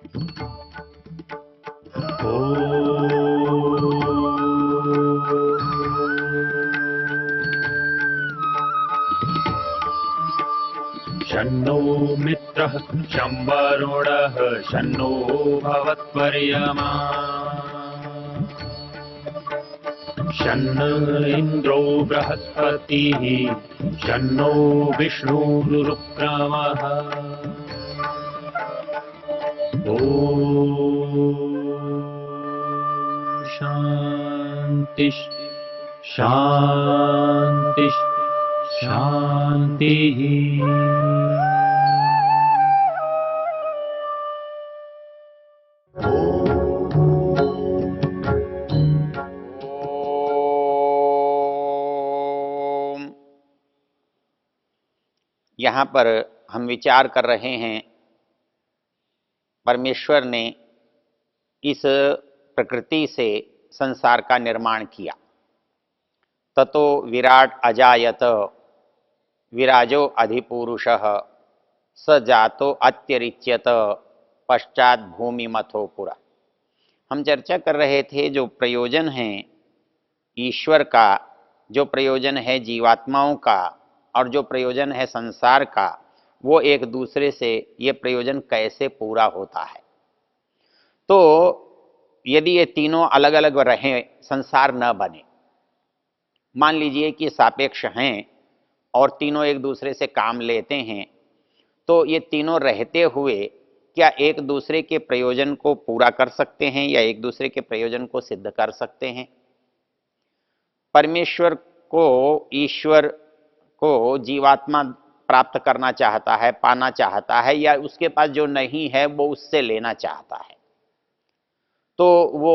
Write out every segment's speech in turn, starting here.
शन्नो मित्रः शं वरुणः शन्नो भवत्वर्यमा शन्न इन्द्रो बृहस्पतिः शन्नो विष्णुरुक्रमः ॐ शान्ति शान्ति शान्तिः। यहाँ पर हम विचार कर रहे हैं, परमेश्वर ने इस प्रकृति से संसार का निर्माण किया। ततो विराट अजायत विराजो अधिपुरुषः स जातो अत्यरिच्यत पश्चात भूमि मथो पुरा। हम चर्चा कर रहे थे जो प्रयोजन है ईश्वर का, जो प्रयोजन है जीवात्माओं का और जो प्रयोजन है संसार का, वो एक दूसरे से ये प्रयोजन कैसे पूरा होता है। तो यदि ये तीनों अलग अलग रहें, संसार न बने। मान लीजिए कि सापेक्ष हैं और तीनों एक दूसरे से काम लेते हैं, तो ये तीनों रहते हुए क्या एक दूसरे के प्रयोजन को पूरा कर सकते हैं या एक दूसरे के प्रयोजन को सिद्ध कर सकते हैं। परमेश्वर को, ईश्वर को जीवात्मा प्राप्त करना चाहता है, पाना चाहता है, या उसके पास जो नहीं है वो उससे लेना चाहता है, तो वो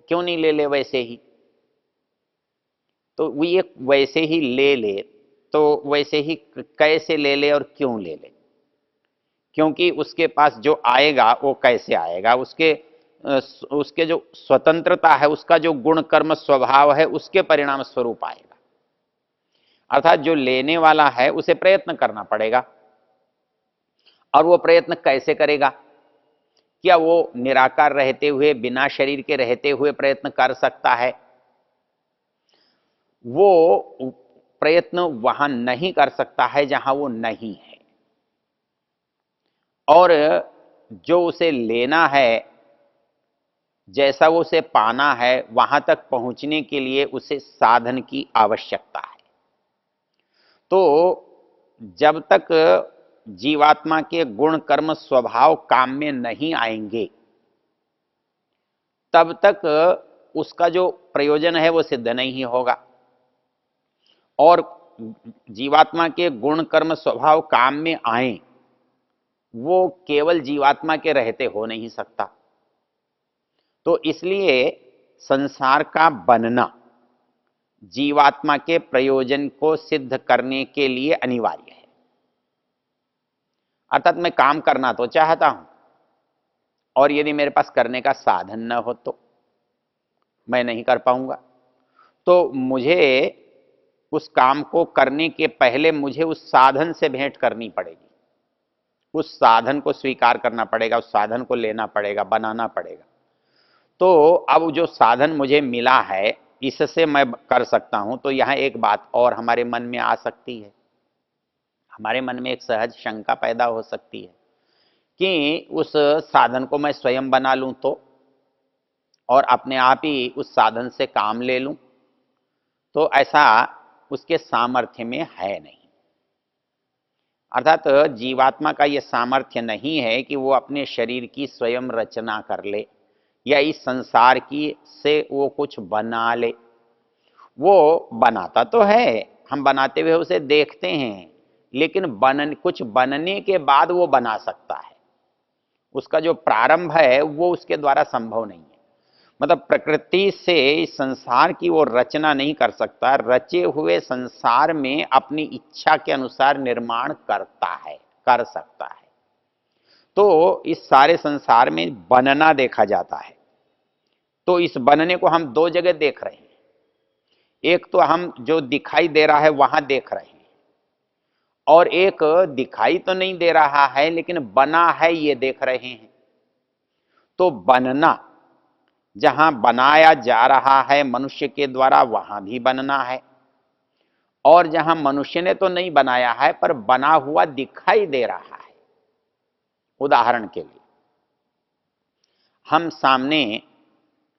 क्यों नहीं ले ले वैसे ही। तो वो ये वैसे ही ले ले, तो वैसे ही कैसे ले ले और क्यों ले ले, क्योंकि उसके पास जो आएगा वो कैसे आएगा, उसके जो स्वतंत्रता है, उसका जो गुण कर्म स्वभाव है, उसके परिणाम स्वरूप आएगा। अर्थात जो लेने वाला है उसे प्रयत्न करना पड़ेगा। और वो प्रयत्न कैसे करेगा? क्या वो निराकार रहते हुए, बिना शरीर के रहते हुए प्रयत्न कर सकता है? वो प्रयत्न वहां नहीं कर सकता है जहां वो नहीं है। और जो उसे लेना है, जैसा वो उसे पाना है, वहां तक पहुंचने के लिए उसे साधन की आवश्यकता है। तो जब तक जीवात्मा के गुण कर्म स्वभाव काम में नहीं आएंगे, तब तक उसका जो प्रयोजन है वो सिद्ध नहीं होगा। और जीवात्मा के गुण कर्म स्वभाव काम में आए, वो केवल जीवात्मा के रहते हो नहीं सकता। तो इसलिए संसार का बनना जीवात्मा के प्रयोजन को सिद्ध करने के लिए अनिवार्य है। अर्थात मैं काम करना तो चाहता हूं, और यदि मेरे पास करने का साधन न हो तो मैं नहीं कर पाऊंगा। तो मुझे उस काम को करने के पहले मुझे उस साधन से भेंट करनी पड़ेगी, उस साधन को स्वीकार करना पड़ेगा, उस साधन को लेना पड़ेगा, बनाना पड़ेगा। तो अब जो साधन मुझे मिला है, इससे मैं कर सकता हूं। तो यहां एक बात और हमारे मन में आ सकती है, हमारे मन में एक सहज शंका पैदा हो सकती है कि उस साधन को मैं स्वयं बना लूं तो, और अपने आप ही उस साधन से काम ले लूं, तो ऐसा उसके सामर्थ्य में है नहीं। अर्थात जीवात्मा का यह सामर्थ्य नहीं है कि वो अपने शरीर की स्वयं रचना कर ले या इस संसार की से वो कुछ बना ले। वो बनाता तो है, हम बनाते हुए उसे देखते हैं, लेकिन कुछ बनने के बाद वो बना सकता है। उसका जो प्रारंभ है वो उसके द्वारा संभव नहीं है। मतलब प्रकृति से इस संसार की वो रचना नहीं कर सकता, रचे हुए संसार में अपनी इच्छा के अनुसार निर्माण करता है, कर सकता है। तो इस सारे संसार में बनना देखा जाता है। तो इस बनने को हम दो जगह देख रहे हैं। एक तो हम जो दिखाई दे रहा है वहां देख रहे हैं, और एक दिखाई तो नहीं दे रहा है लेकिन बना है ये देख रहे हैं। तो बनना, जहां बनाया जा रहा है मनुष्य के द्वारा वहां भी बनना है, और जहां मनुष्य ने तो नहीं बनाया है पर बना हुआ दिखाई दे रहा है। उदाहरण के लिए हम सामने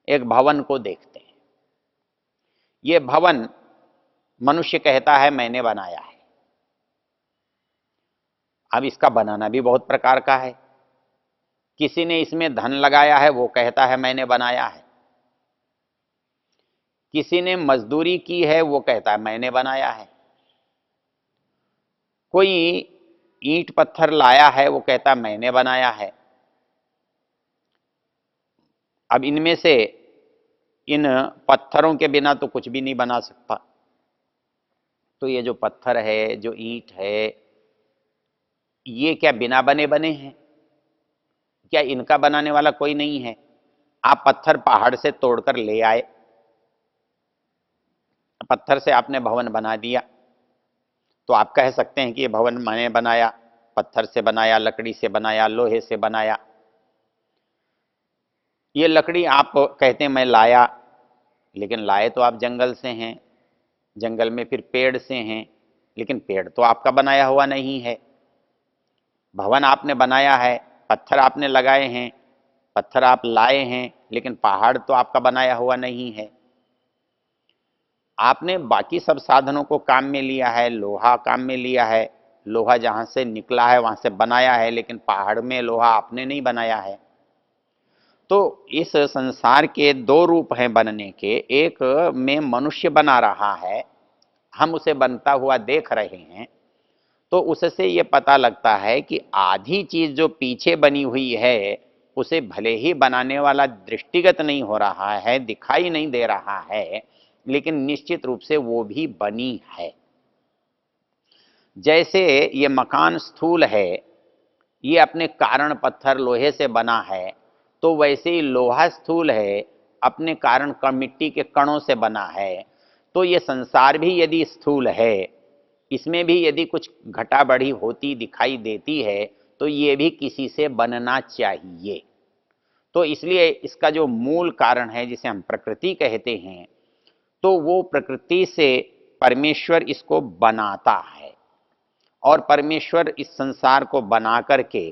एक भवन को देखते हैं। यह भवन मनुष्य कहता है मैंने बनाया है। अब इसका बनाना भी बहुत प्रकार का है। किसी ने इसमें धन लगाया है, वो कहता है मैंने बनाया है। किसी ने मजदूरी की है, वो कहता है मैंने बनाया है। कोई ईंट पत्थर लाया है, वो कहता है मैंने बनाया है। अब इनमें से इन पत्थरों के बिना तो कुछ भी नहीं बना सकता। तो ये जो पत्थर है, जो ईंट है, ये क्या बिना बने बने हैं? क्या इनका बनाने वाला कोई नहीं है? आप पत्थर पहाड़ से तोड़कर ले आए, पत्थर से आपने भवन बना दिया, तो आप कह सकते हैं कि ये भवन मैंने बनाया, पत्थर से बनाया, लकड़ी से बनाया, लोहे से बनाया। ये लकड़ी आप कहते हैं मैं लाया, लेकिन लाए तो आप जंगल से हैं, जंगल में फिर पेड़ से हैं, लेकिन पेड़ तो आपका बनाया हुआ नहीं है। भवन आपने बनाया है, पत्थर आपने लगाए हैं, पत्थर आप लाए हैं, लेकिन पहाड़ तो आपका बनाया हुआ नहीं है। आपने बाकी सब साधनों को काम में लिया है, लोहा काम में लिया है, लोहा जहां से निकला है वहां से बनाया है, लेकिन पहाड़ में लोहा आपने नहीं बनाया है। तो इस संसार के दो रूप हैं बनने के। एक में मनुष्य बना रहा है, हम उसे बनता हुआ देख रहे हैं, तो उससे ये पता लगता है कि आधी चीज जो पीछे बनी हुई है उसे भले ही बनाने वाला दृष्टिगत नहीं हो रहा है, दिखाई नहीं दे रहा है, लेकिन निश्चित रूप से वो भी बनी है। जैसे ये मकान स्थूल है, ये अपने कारण पत्थर लोहे से बना है, तो वैसे ही लोहा स्थूल है, अपने कारण मिट्टी के कणों से बना है। तो ये संसार भी यदि स्थूल है, इसमें भी यदि कुछ घटा बढ़ी होती दिखाई देती है, तो ये भी किसी से बनना चाहिए। तो इसलिए इसका जो मूल कारण है, जिसे हम प्रकृति कहते हैं, तो वो प्रकृति से परमेश्वर इसको बनाता है, और परमेश्वर इस संसार को बना करके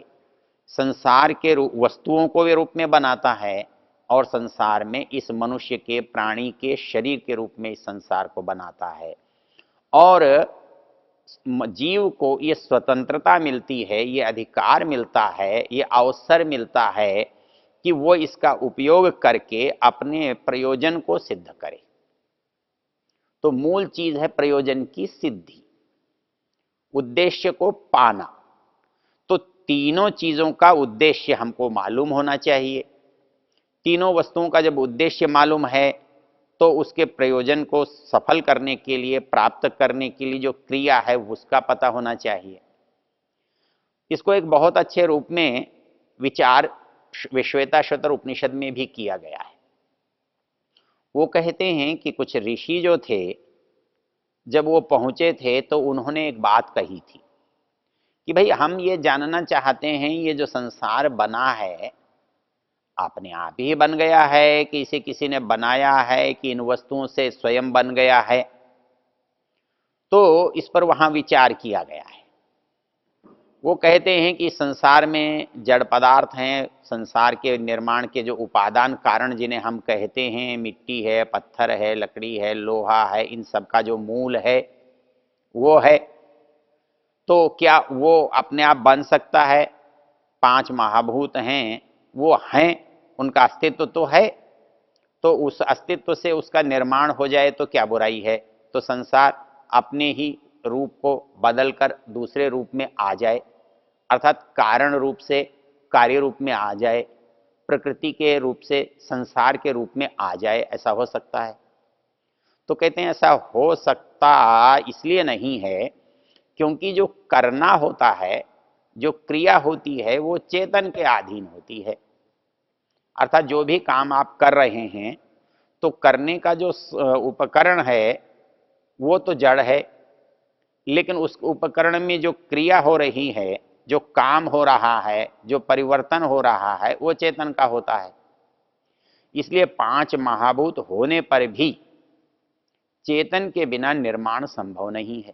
संसार के वस्तुओं को भी रूप में बनाता है, और संसार में इस मनुष्य के प्राणी के शरीर के रूप में इस संसार को बनाता है। और जीव को ये स्वतंत्रता मिलती है, ये अधिकार मिलता है, ये अवसर मिलता है कि वो इसका उपयोग करके अपने प्रयोजन को सिद्ध करे। तो मूल चीज है प्रयोजन की सिद्धि, उद्देश्य को पाना। तो तीनों चीजों का उद्देश्य हमको मालूम होना चाहिए। तीनों वस्तुओं का जब उद्देश्य मालूम है, तो उसके प्रयोजन को सफल करने के लिए, प्राप्त करने के लिए जो क्रिया है उसका पता होना चाहिए। इसको एक बहुत अच्छे रूप में विचार विश्वेताश्वतर उपनिषद में भी किया गया है। वो कहते हैं कि कुछ ऋषि जो थे, जब वो पहुंचे थे तो उन्होंने एक बात कही थी कि भाई हम ये जानना चाहते हैं, ये जो संसार बना है अपने आप ही बन गया है कि इसे किसी ने बनाया है, कि इन वस्तुओं से स्वयं बन गया है? तो इस पर वहां विचार किया गया है। वो कहते हैं कि संसार में जड़ पदार्थ हैं, संसार के निर्माण के जो उपादान कारण जिन्हें हम कहते हैं, मिट्टी है, पत्थर है, लकड़ी है, लोहा है, इन सब का जो मूल है वो है। तो क्या वो अपने आप बन सकता है? पांच महाभूत हैं, वो हैं, उनका अस्तित्व तो है, तो उस अस्तित्व से उसका निर्माण हो जाए तो क्या बुराई है? तो संसार अपने ही रूप को बदलकर दूसरे रूप में आ जाए, अर्थात कारण रूप से कार्य रूप में आ जाए, प्रकृति के रूप से संसार के रूप में आ जाए, ऐसा हो सकता है? तो कहते हैं ऐसा हो सकता इसलिए नहीं है क्योंकि जो करना होता है, जो क्रिया होती है, वो चेतन के अधीन होती है। अर्थात जो भी काम आप कर रहे हैं, तो करने का जो उपकरण है वो तो जड़ है, लेकिन उस उपकरण में जो क्रिया हो रही है, जो काम हो रहा है, जो परिवर्तन हो रहा है, वो चेतन का होता है। इसलिए 5 महाभूत होने पर भी चेतन के बिना निर्माण संभव नहीं है।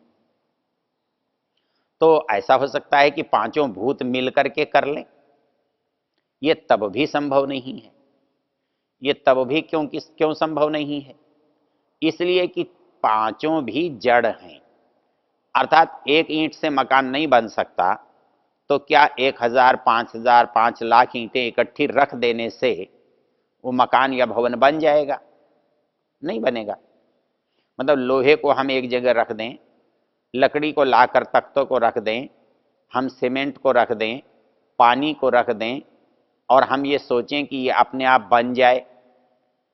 तो ऐसा हो सकता है कि पांचों भूत मिलकर के कर लें, ये तब भी संभव नहीं है। ये तब भी क्यों संभव नहीं है? इसलिए कि पांचों भी जड़ हैं। अर्थात एक ईंट से मकान नहीं बन सकता, तो क्या 1000, 5000, 5 लाख ईंटें इकट्ठी रख देने से वो मकान या भवन बन जाएगा? नहीं बनेगा। मतलब लोहे को हम एक जगह रख दें, लकड़ी को लाकर तख्तों को रख दें, हम सीमेंट को रख दें, पानी को रख दें, और हम ये सोचें कि ये अपने आप बन जाए,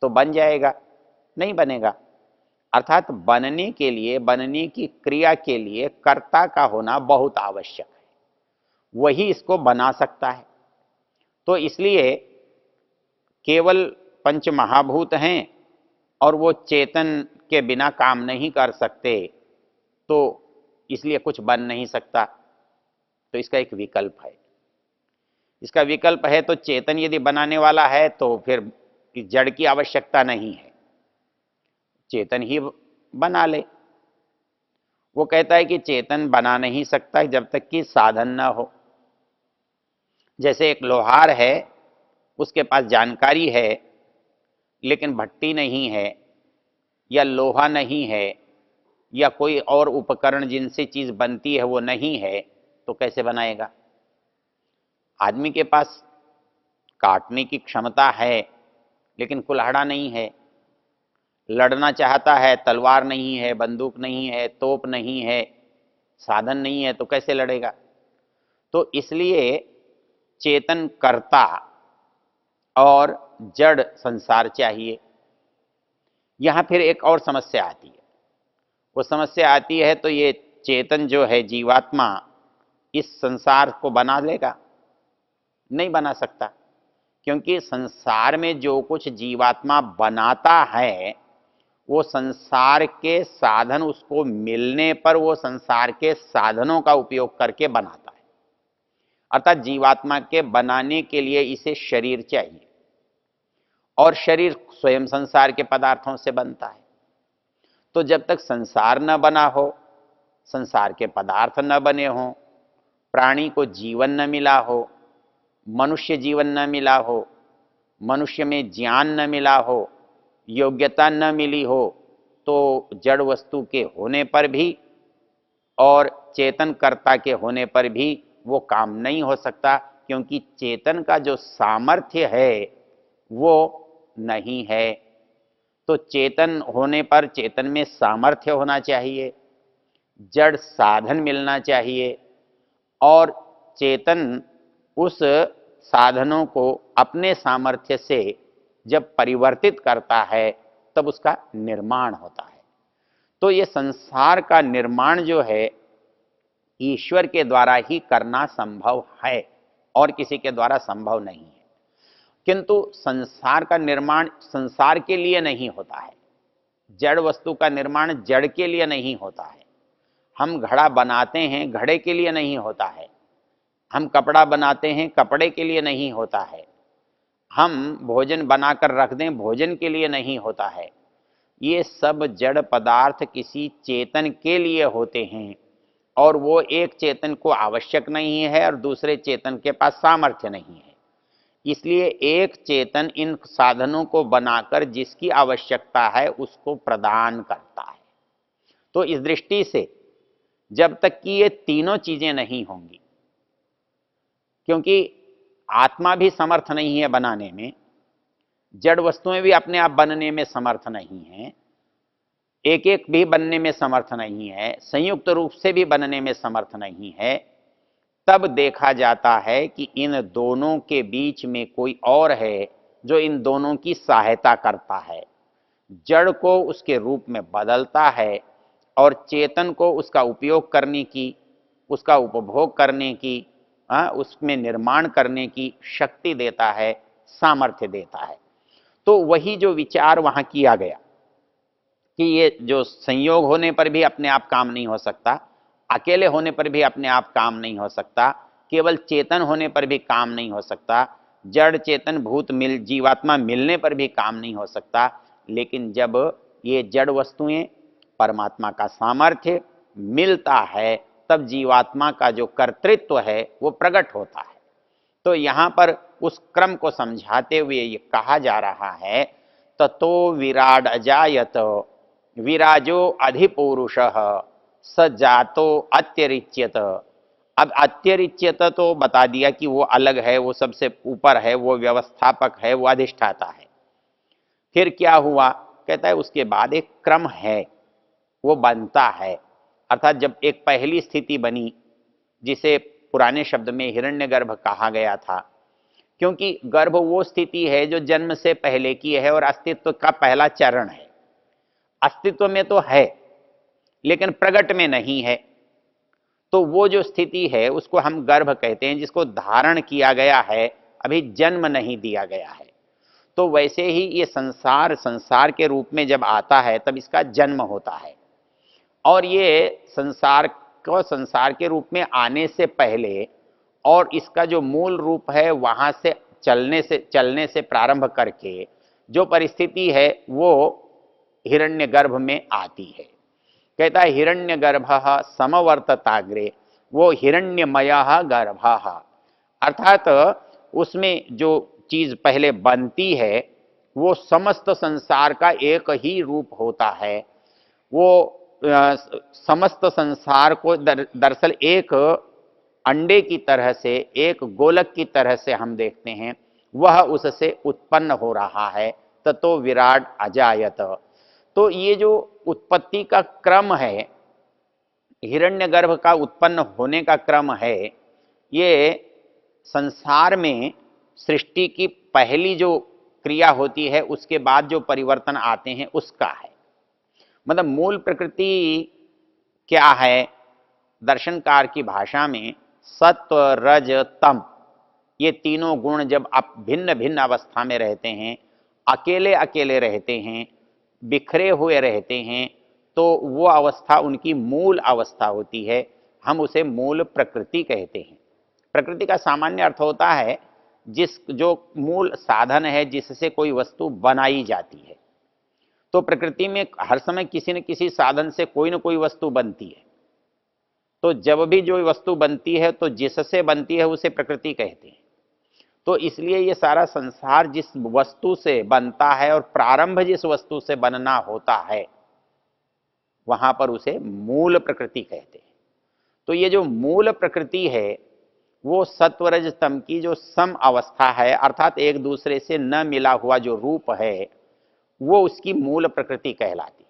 तो बन जाएगा? नहीं बनेगा। अर्थात बनने के लिए, बनने की क्रिया के लिए कर्ता का होना बहुत आवश्यक है, वही इसको बना सकता है। तो इसलिए केवल पंच महाभूत हैं और वो चेतन के बिना काम नहीं कर सकते, तो इसलिए कुछ बन नहीं सकता। तो इसका एक विकल्प है। इसका विकल्प है, तो चेतन यदि बनाने वाला है तो फिर जड़ की आवश्यकता नहीं है, चेतन ही बना ले। वो कहता है कि चेतन बना नहीं सकता जब तक कि साधन न हो। जैसे एक लोहार है, उसके पास जानकारी है लेकिन भट्टी नहीं है, या लोहा नहीं है, या कोई और उपकरण जिनसे चीज बनती है वो नहीं है, तो कैसे बनाएगा? आदमी के पास काटने की क्षमता है लेकिन कुल्हाड़ा नहीं है, लड़ना चाहता है, तलवार नहीं है, बंदूक नहीं है, तोप नहीं है, साधन नहीं है, तो कैसे लड़ेगा? तो इसलिए चेतन कर्ता और जड़ संसार चाहिए। यहां फिर एक और समस्या आती है। वो समस्या आती है, तो ये चेतन जो है जीवात्मा इस संसार को बना लेगा? नहीं बना सकता, क्योंकि संसार में जो कुछ जीवात्मा बनाता है वो संसार के साधन उसको मिलने पर वो संसार के साधनों का उपयोग करके बनाता है। अर्थात जीवात्मा के बनाने के लिए इसे शरीर चाहिए, और शरीर स्वयं संसार के पदार्थों से बनता है। तो जब तक संसार न बना हो, संसार के पदार्थ न बने हों, प्राणी को जीवन न मिला हो, मनुष्य जीवन न मिला हो, मनुष्य में ज्ञान न मिला हो, योग्यता न मिली हो, तो जड़ वस्तु के होने पर भी और चेतन कर्ता के होने पर भी वो काम नहीं हो सकता, क्योंकि चेतन का जो सामर्थ्य है वो नहीं है। तो चेतन होने पर चेतन में सामर्थ्य होना चाहिए, जड़ साधन मिलना चाहिए, और चेतन उस साधनों को अपने सामर्थ्य से जब परिवर्तित करता है तब उसका निर्माण होता है। तो ये संसार का निर्माण जो है ईश्वर के द्वारा ही करना संभव है, और किसी के द्वारा संभव नहीं है। किंतु संसार का निर्माण संसार के लिए नहीं होता है, जड़ वस्तु का निर्माण जड़ के लिए नहीं होता है। हम घड़ा बनाते हैं, घड़े के लिए नहीं होता है। हम कपड़ा बनाते हैं, कपड़े के लिए नहीं होता है। हम भोजन बनाकर रख दें, भोजन के लिए नहीं होता है। ये सब जड़ पदार्थ किसी चेतन के लिए होते हैं, और वो एक चेतन को आवश्यक नहीं है और दूसरे चेतन के पास सामर्थ्य नहीं है। इसलिए एक चेतन इन साधनों को बनाकर जिसकी आवश्यकता है उसको प्रदान करता है। तो इस दृष्टि से जब तक कि ये तीनों चीजें नहीं होंगी, क्योंकि आत्मा भी समर्थ नहीं है बनाने में, जड़ वस्तुएं भी अपने आप बनने में समर्थ नहीं है, एक एक भी बनने में समर्थ नहीं है, संयुक्त रूप से भी बनने में समर्थ नहीं है, तब देखा जाता है कि इन दोनों के बीच में कोई और है जो इन दोनों की सहायता करता है, जड़ को उसके रूप में बदलता है और चेतन को उसका उपयोग करने की, उसका उपभोग करने की, उसमें निर्माण करने की शक्ति देता है, सामर्थ्य देता है। तो वही जो विचार वहां किया गया कि ये जो संयोग होने पर भी अपने आप काम नहीं हो सकता, अकेले होने पर भी अपने आप काम नहीं हो सकता, केवल चेतन होने पर भी काम नहीं हो सकता, जड़ चेतन भूत जीवात्मा मिलने पर भी काम नहीं हो सकता। लेकिन जब ये जड़ वस्तुएं परमात्मा का सामर्थ्य मिलता है, तब जीवात्मा का जो कर्तृत्व है वो प्रकट होता है। तो यहाँ पर उस क्रम को समझाते हुए ये कहा जा रहा है, ततो विराड अजायत विराजो अधिपुरुष स जातो अत्यरिच्यत। अब अत्यरिच्यत तो बता दिया कि वो अलग है, वो सबसे ऊपर है, वो व्यवस्थापक है, वो अधिष्ठाता है। फिर क्या हुआ? कहता है उसके बाद एक क्रम है, वो बनता है। अर्थात जब एक पहली स्थिति बनी, जिसे पुराने शब्द में हिरण्यगर्भ कहा गया था, क्योंकि गर्भ वो स्थिति है जो जन्म से पहले की है और अस्तित्व का पहला चरण है। अस्तित्व में तो है लेकिन प्रकट में नहीं है, तो वो जो स्थिति है उसको हम गर्भ कहते हैं, जिसको धारण किया गया है, अभी जन्म नहीं दिया गया है। तो वैसे ही ये संसार संसार के रूप में जब आता है तब इसका जन्म होता है, और ये संसार को संसार के रूप में आने से पहले और इसका जो मूल रूप है वहां से चलने से प्रारंभ करके जो परिस्थिति है वो हिरण्यगर्भ में आती है। कहता है हिरण्यगर्भ समवर्तताग्रे, वो हिरण्यमय गर्भ, अर्थात उसमें जो चीज पहले बनती है वो समस्त संसार का एक ही रूप होता है। वो समस्त संसार को दरअसल एक अंडे की तरह से, एक गोलक की तरह से हम देखते हैं, वह उससे उत्पन्न हो रहा है। ततो विराट अजायत। तो ये जो उत्पत्ति का क्रम है, हिरण्यगर्भ का उत्पन्न होने का क्रम है, ये संसार में सृष्टि की पहली जो क्रिया होती है उसके बाद जो परिवर्तन आते हैं उसका है। मतलब मूल प्रकृति क्या है? दर्शनकार की भाषा में सत्व रज तम, ये तीनों गुण जब आप भिन्न भिन्न अवस्था में रहते हैं, अकेले अकेले रहते हैं, बिखरे हुए रहते हैं, तो वो अवस्था उनकी मूल अवस्था होती है। हम उसे मूल प्रकृति कहते हैं। प्रकृति का सामान्य अर्थ होता है जो मूल साधन है जिससे कोई वस्तु बनाई जाती है। तो प्रकृति में हर समय किसी न किसी साधन से कोई न कोई वस्तु बनती है। तो जब भी जो वस्तु बनती है तो जिससे बनती है उसे प्रकृति कहते हैं। तो इसलिए ये सारा संसार जिस वस्तु से बनता है और प्रारंभ जिस वस्तु से बनना होता है वहां पर उसे मूल प्रकृति कहते हैं। तो ये जो मूल प्रकृति है वो सत्वरज तम की जो सम अवस्था है, अर्थात एक दूसरे से न मिला हुआ जो रूप है, वो उसकी मूल प्रकृति कहलाती है।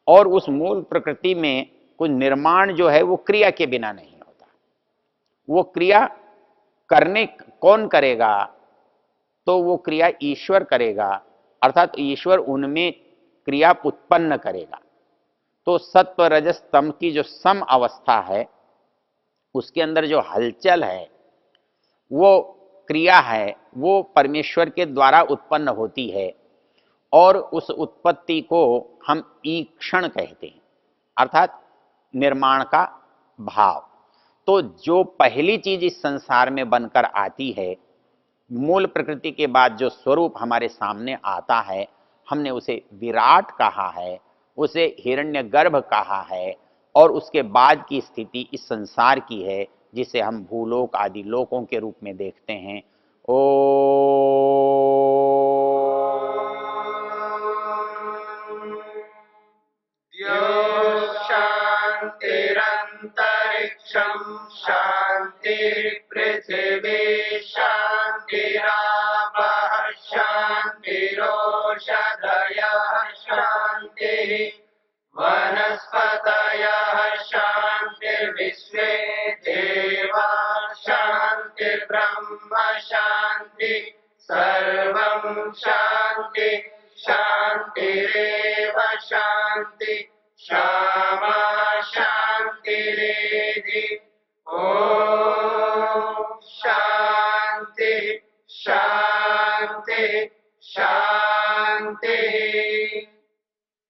और उस मूल प्रकृति में कुछ निर्माण जो है वो क्रिया के बिना नहीं होता। वो क्रिया करने कौन करेगा? तो वो क्रिया ईश्वर करेगा, अर्थात ईश्वर उनमें क्रिया उत्पन्न करेगा। तो सत्व रजस तम की जो सम अवस्था है उसके अंदर जो हलचल है, वो क्रिया है, वो परमेश्वर के द्वारा उत्पन्न होती है, और उस उत्पत्ति को हम ईक्षण कहते हैं, अर्थात निर्माण का भाव। तो जो पहली चीज इस संसार में बनकर आती है, मूल प्रकृति के बाद जो स्वरूप हमारे सामने आता है, हमने उसे विराट कहा है, उसे हिरण्यगर्भ कहा है, और उसके बाद की स्थिति इस संसार की है जिसे हम भूलोक आदि लोकों के रूप में देखते हैं। ओ शान्तिरन्तरिक्षं शान्तिर्पृथिवी शान्तिरापः शान्तिरोषधयः शान्तिः वनस्पतयः शान्तिर्विश्वे देवा शान्तिर्ब्रह्म शान्ति सर्वं शान्ति शान्तिरेव शान्ति क्षमा शान्तिरेधि। ॐ शान्ति शान्ति शान्ति।